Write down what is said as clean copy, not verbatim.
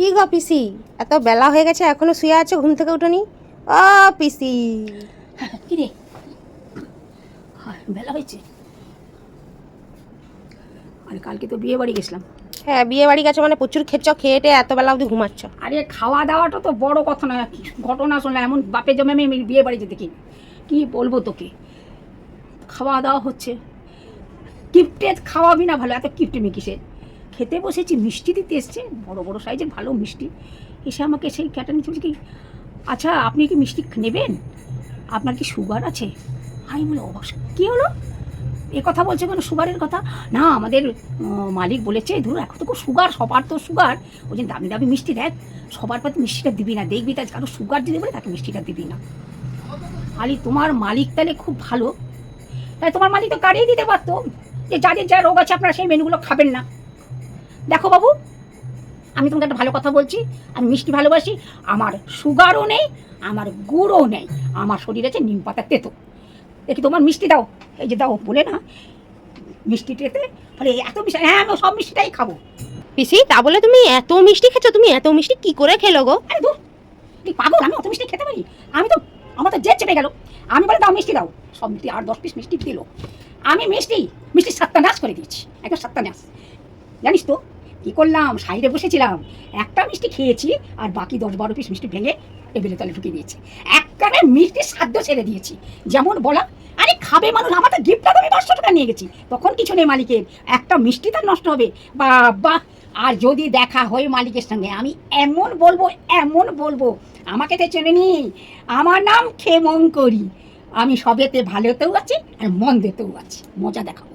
কি গো পিসি, এত বেলা হয়ে গেছে এখনো শুয়ে আছো, ঘুম থেকে উঠোনি? ও পিসি, কি রে, বেলা হয়েছে? আরে কালকে তো বিয়ে বাড়ি গেছিলাম। হ্যাঁ, বিয়ে বাড়ি গেছো মানে প্রচুর খেয়েছ, খেয়েটে এত বেলা অবধি ঘুমাচ্ছ? আরে খাওয়া দাওয়াটা তো বড় কথা নয়, ঘটনা শুনলাম এমন বাপে জমে আমি বিয়ে বাড়ি যেতে কি বলবো তোকে। খাওয়া দাওয়া হচ্ছে, কিপটে খাওয়াবি না ভালো, এত কিপটে মেয়ে কিসে। খেতে বসেছি, মিষ্টি দিতে এসছে, বড় বড় সাইজের ভালো মিষ্টি। এসে আমাকে সেই ক্যাটা নিচ্ছে, বলছে কি আচ্ছা আপনি কি মিষ্টি নেবেন, আপনার কি সুগার আছে? আমি বলে অবাক, কী হলো এ কথা বলছে কেন সুগারের কথা? না আমাদের মালিক বলেছে ধরুন এখন তো সুগার, সবার তো সুগার, ওই জন্য দামি দামি মিষ্টি দেখ, সবার প্রতি মিষ্টিটা দিবি না, দেখবি তাই কারো সুগার দিতে বলে তাকে মিষ্টিটা দিবি না। আলি তোমার মালিক তাহলে খুব ভালো, তাই তোমার মালিক তো কারিয়ে দিতে পারতো যে যাদের যা রোগ আছে আপনারা সেই মেনুগুলো খাবেন না। দেখো বাবু, আমি তোমাকে একটা ভালো কথা বলছি, আমি মিষ্টি ভালোবাসি, আমার সুগারও নেই, আমার গুড়ও নেই, আমার শরীর আছে নিম পাতা তেতো। দেখি তোমার মিষ্টি দাও, এই যে দাও বলে না মিষ্টিটাতে বলে এত মিষ্টি, হ্যাঁ আমি সব মিষ্টিটাই খাবো। পিসি, তা বলে তুমি এত মিষ্টি খেছো? তুমি এত মিষ্টি কি করে খেলো গো? আরে দূর, তুই পাগল, আমি অত মিষ্টি খেতে পারি? আমি তো, আমার তো জেদ চেপে গেল। আমি বলে দাও মিষ্টি দাও, সব মিষ্টি 8-10 পিস মিষ্টি দিল। আমি মিষ্টি সত্যানাশ করে দিয়েছি, একটা সত্যানাশ। জানিস তো কী করলাম, সাইডে বসেছিলাম, একটা মিষ্টি খেয়েছি আর বাকি 10-12 পিস মিষ্টি ভেঙে টেবিলের তলে ঢুকিয়ে দিয়েছি। একবারে মিষ্টি সাধ্য ছেড়ে দিয়েছি, যেমন বলা আরে খাবে মানুষ, আমার তো গিফটটা তো আমি 500 টাকা নিয়ে গেছি, তখন কিছু নেই মালিকের, একটা মিষ্টি তার নষ্ট হবে বাবা। আর যদি দেখা হয় মালিকের সঙ্গে আমি এমন বলবো, আমাকে তো চেনে নি, আমার নাম ক্ষেমঙ্করী, আমি সবেতে ভালোতেও আছি আর মন্দেতেও আছি, মজা দেখাবো।